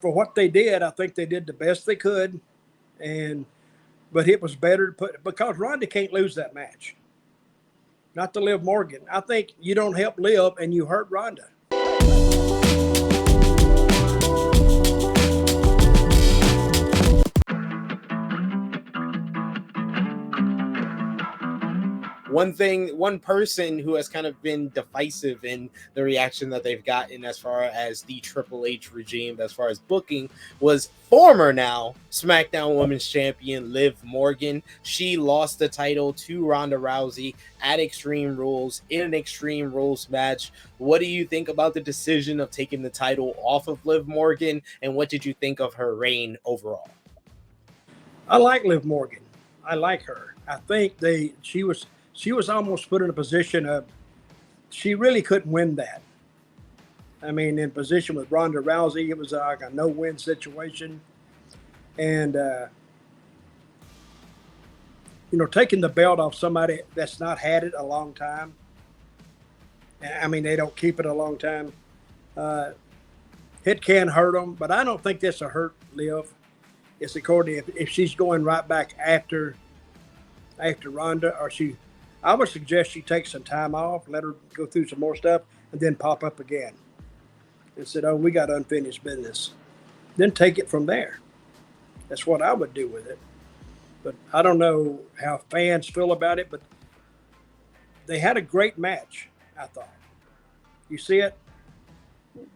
For what they did, I think they did the best they could, but it was better to put because Ronda can't lose that match. Not to Liv Morgan. I think you don't help Liv and you hurt Ronda. One person who has kind of been divisive in the reaction that they've gotten as far as the Triple H regime, as far as booking, was former now SmackDown Women's Champion Liv Morgan. She lost the title to Ronda Rousey at Extreme Rules in an Extreme Rules match. What do you think about the decision of taking the title off of Liv Morgan, and what did you think of her reign overall? I like Liv Morgan. I like her. I think she was almost put in a position of she really couldn't win that. I mean, in position with Ronda Rousey, it was like a no-win situation. And, taking the belt off somebody that's not had it a long time, I mean, they don't keep it a long time, it can hurt them. But I don't think this will hurt Liv. It's according if she's going right back after Ronda, or I would suggest she take some time off, let her go through some more stuff, and then pop up again. And said, "Oh, we got unfinished business." Then take it from there. That's what I would do with it. But I don't know how fans feel about it, but they had a great match, I thought. You see it?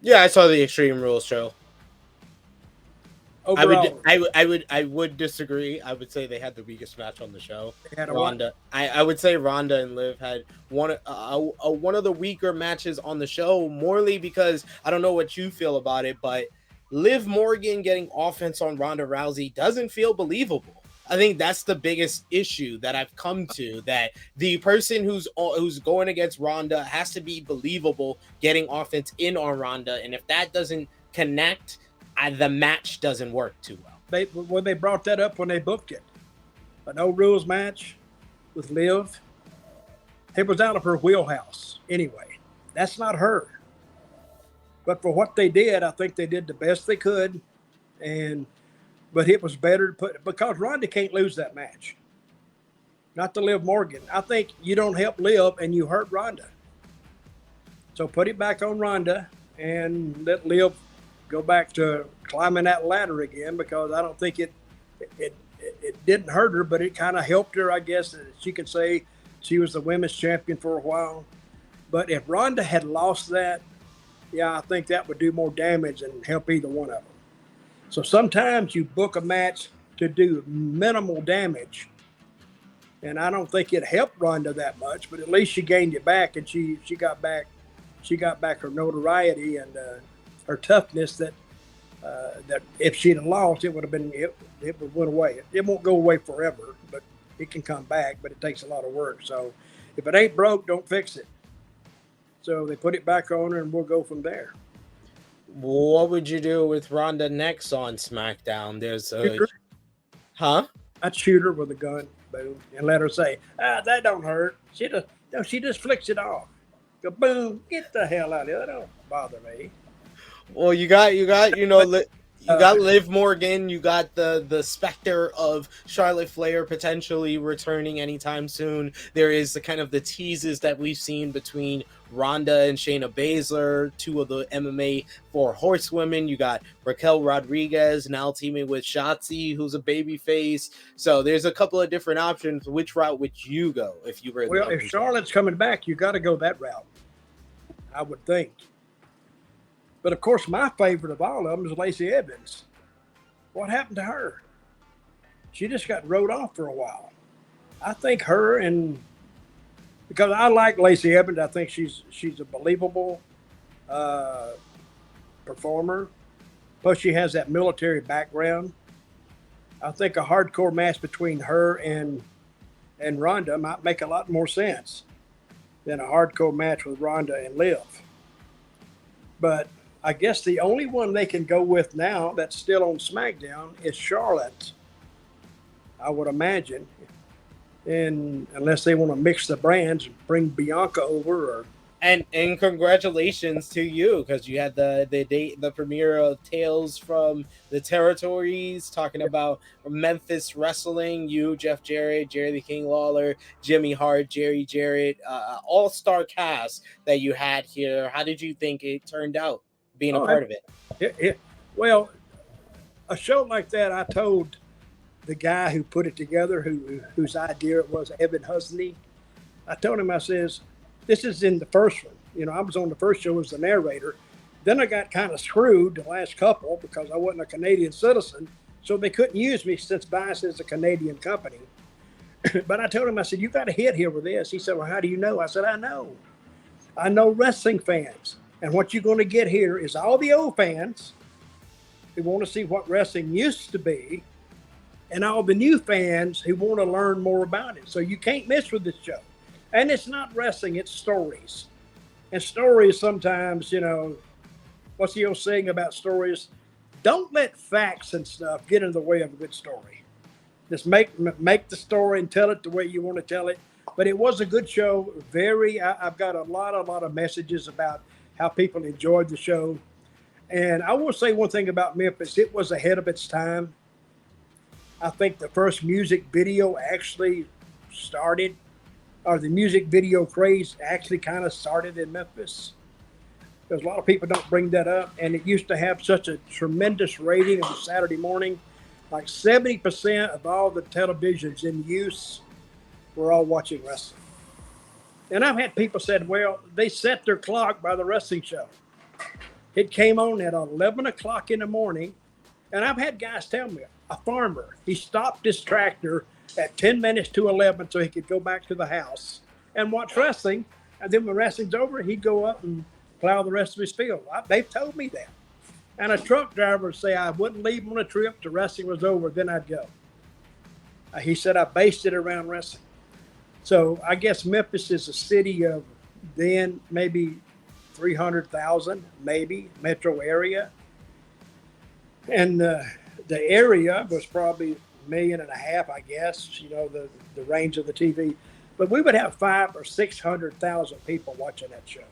Yeah, I saw the Extreme Rules show. Overall, I would disagree. I would say they had the weakest match on the show. Ronda. I would say Ronda and Liv had one of the weaker matches on the show, morely because I don't know what you feel about it, but Liv Morgan getting offense on Ronda Rousey doesn't feel believable. I think that's the biggest issue that I've come to, that the person who's going against Ronda has to be believable getting offense in on Ronda, and if that doesn't connect, the match doesn't work too well. They brought that up when they booked it. A no rules match with Liv. It was out of her wheelhouse anyway. That's not her. But for what they did, I think they did the best they could. But it was better to put because Ronda can't lose that match. Not to Liv Morgan. I think you don't help Liv and you hurt Ronda. So put it back on Ronda and let Liv go back to climbing that ladder again, because I don't think it didn't hurt her, but it kind of helped her, I guess. She could say she was the women's champion for a while. But if Ronda had lost that, yeah, I think that would do more damage and help either one of them. So sometimes you book a match to do minimal damage, and I don't think it helped Ronda that much, but at least she gained it back, and she got back her notoriety and her toughness that if she'd have lost, it would have been it went away. It won't go away forever, but it can come back. But it takes a lot of work. So if it ain't broke, don't fix it. So they put it back on her, and we'll go from there. What would you do with Ronda next on SmackDown? There's I'd shoot her with a gun, boom, and let her say, that don't hurt. She just flicks it off. Go boom, get the hell out of here. That don't bother me. Well, you got Liv Morgan, you got the specter of Charlotte Flair potentially returning anytime soon. There is the teases that we've seen between Ronda and Shayna Baszler, two of the MMA 4 horsewomen. You got Raquel Rodriguez now teaming with Shotzi, who's a babyface. So there's a couple of different options. Which route would you go if you were? Well, if Charlotte's coming back, you got to go that route, I would think. But, of course, my favorite of all of them is Lacey Evans. What happened to her? She just got rode off for a while. I think her because I like Lacey Evans. I think she's a believable performer. Plus, she has that military background. I think a hardcore match between her and Ronda might make a lot more sense than a hardcore match with Ronda and Liv. But I guess the only one they can go with now that's still on SmackDown is Charlotte, I would imagine. And unless they want to mix the brands, bring Bianca over or And congratulations to you, because you had the premiere of Tales from the Territories, talking about Memphis wrestling. You, Jeff Jarrett, Jerry the King Lawler, Jimmy Hart, Jerry Jarrett, all-star cast that you had here. How did you think it turned out being a part of it? Well, a show like that, I told the guy who put it together, whose idea it was, Evan Husney. I told him, I says, this is in the first one. You know, I was on the first show as the narrator. Then I got kind of screwed the last couple because I wasn't a Canadian citizen, so they couldn't use me since Bias is a Canadian company. But I told him, I said, you got a hit here with this. He said, well, how do you know? I said, I know. I know wrestling fans. And what you're going to get here is all the old fans who want to see what wrestling used to be, and all the new fans who want to learn more about it. So you can't miss with this show. And it's not wrestling, it's stories. And stories sometimes, you know, what's the old saying about stories? Don't let facts and stuff get in the way of a good story. Just make the story and tell it the way you want to tell it. But it was a good show. I've got a lot of messages about how people enjoyed the show. And I will say one thing about Memphis. It was ahead of its time. I think the first music video actually started, or the music video craze actually kind of started in Memphis. Because a lot of people don't bring that up. And it used to have such a tremendous rating on Saturday morning. Like 70% of all the televisions in use were all watching wrestling. And I've had people said, well, they set their clock by the wrestling show. It came on at 11 o'clock in the morning. And I've had guys tell me, a farmer, he stopped his tractor at 10 minutes to 11 so he could go back to the house and watch wrestling. And then when wrestling's over, he'd go up and plow the rest of his field. They've told me that. And a truck driver would say, I wouldn't leave on a trip till wrestling was over, then I'd go. He said, I based it around wrestling. So I guess Memphis is a city of then maybe 300,000, maybe, metro area. And the area was probably 1.5 million, I guess, you know, the range of the TV. But we would have 500,000 or 600,000 people watching that show.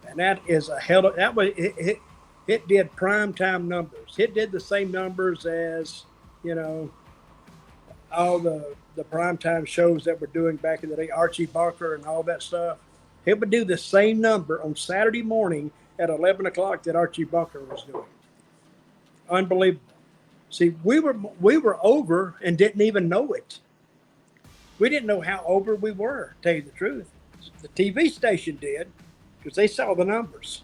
And that is a hell of, that was, it did primetime numbers. It did the same numbers as, you know, all the primetime shows that we're doing back in the day, Archie Bunker and all that stuff. It would do the same number on Saturday morning at 11 o'clock that Archie Bunker was doing. Unbelievable. See, we were over and didn't even know it. We didn't know how over we were, to tell you the truth. The TV station did, because they saw the numbers.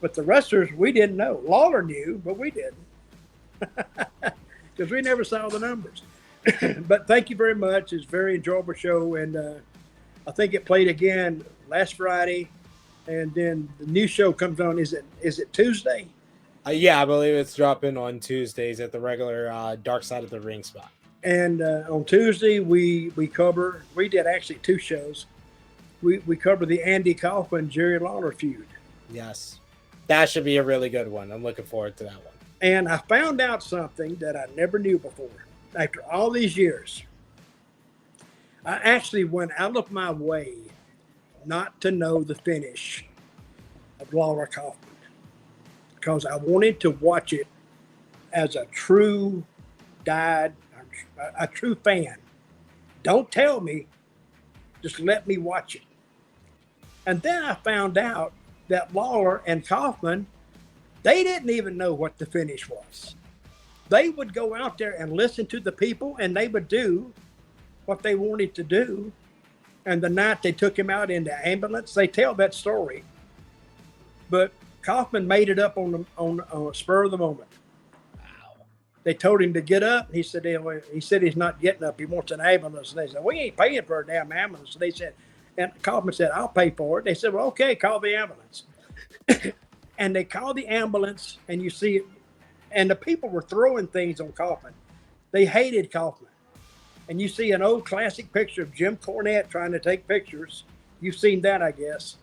But the wrestlers, we didn't know. Lawler knew, but we didn't. Because we never saw the numbers. But thank you very much. It's a very enjoyable show. And I think it played again last Friday. And then the new show comes on. Is it Tuesday? Yeah, I believe it's dropping on Tuesdays at the regular Dark Side of the Ring spot. And on Tuesday, we did actually 2 shows. We cover the Andy Kaufman, Jerry Lawler feud. Yes. That should be a really good one. I'm looking forward to that one. And I found out something that I never knew before. After all these years, I actually went out of my way not to know the finish of Lawler Kaufman, because I wanted to watch it as a true true fan. Don't tell me, just let me watch it. And then I found out that Lawler and Kaufman, they didn't even know what the finish was. They would go out there and listen to the people, and they would do what they wanted to do. And the night they took him out in the ambulance, they tell that story. But Kaufman made it up on a spur of the moment. Wow. They told him to get up. He said he's not getting up. He wants an ambulance. And they said, we ain't paying for a damn ambulance. And they said, and Kaufman said, I'll pay for it. They said, well, okay, call the ambulance. And they called the ambulance, and you see it. And the people were throwing things on Kaufman. They hated Kaufman. And you see an old classic picture of Jim Cornette trying to take pictures. You've seen that, I guess.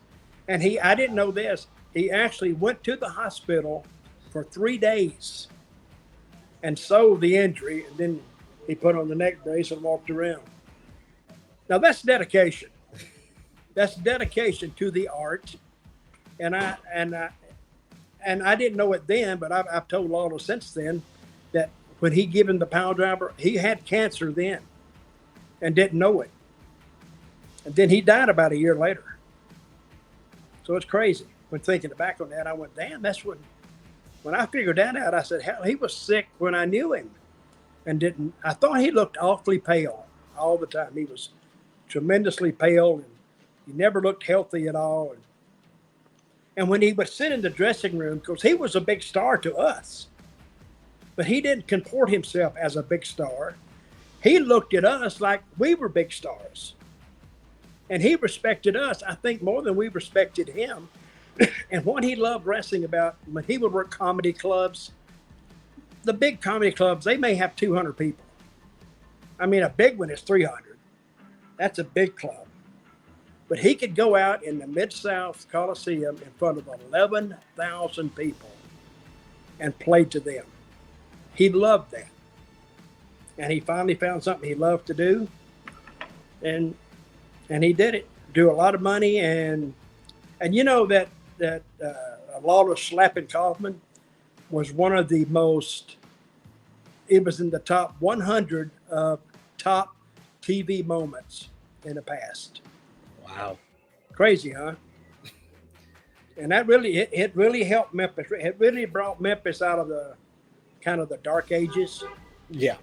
And I didn't know this. He actually went to the hospital for 3 days and sold the injury. And then he put on the neck brace and walked around. Now, that's dedication. That's dedication to the art. And I didn't know it then, but I've told Lawler since then that when he gave him the power driver, he had cancer then and didn't know it. And then he died about a year later. So it's crazy. When thinking back on that, I went, damn, that's when I figured that out, I said, hell, he was sick when I knew him and I thought he looked awfully pale all the time. He was tremendously pale and he never looked healthy at all. And when he would sit in the dressing room, because he was a big star to us, but he didn't comport himself as a big star. He looked at us like we were big stars. And he respected us, I think, more than we respected him. And what he loved wrestling about, when he would work comedy clubs, the big comedy clubs, they may have 200 people. I mean, a big one is 300. That's a big club. But he could go out in the Mid-South Coliseum in front of 11,000 people and play to them. He loved that. And he finally found something he loved to do. And he did it. Drew a lot of money. And you know that Lawler slapping Kaufman was one of the most, it was in the top 100 of top TV moments in the past. Wow. Crazy, huh? And that really, it really helped Memphis. It really brought Memphis out of the kind of the dark ages. Yeah.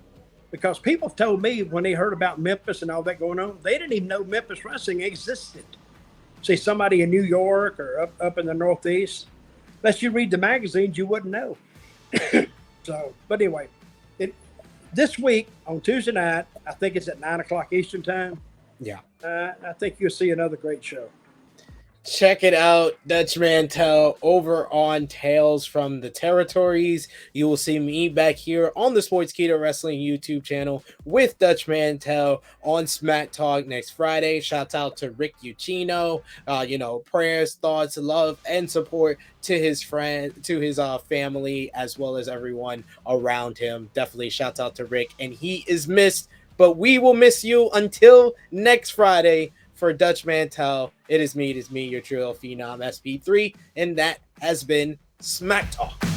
Because people told me when they heard about Memphis and all that going on, they didn't even know Memphis wrestling existed. See, somebody in New York or up in the Northeast, unless you read the magazines, you wouldn't know. So, but anyway, this week on Tuesday night, I think it's at 9:00 Eastern time. Yeah. I think you'll see another great show. Check it out, Dutch Mantell, over on Tales from the Territories. You will see me back here on the Sportskeeda Wrestling YouTube channel with Dutch Mantell on Smack Talk next Friday. Shouts out to Rick Ucchino. Prayers, thoughts, love, and support to his friend, to his family, as well as everyone around him. Definitely shouts out to Rick, and he is missed, but we will miss you until next Friday. For Dutch Mantell, it is me, your Trio Phenom SP3, and that has been Smack Talk.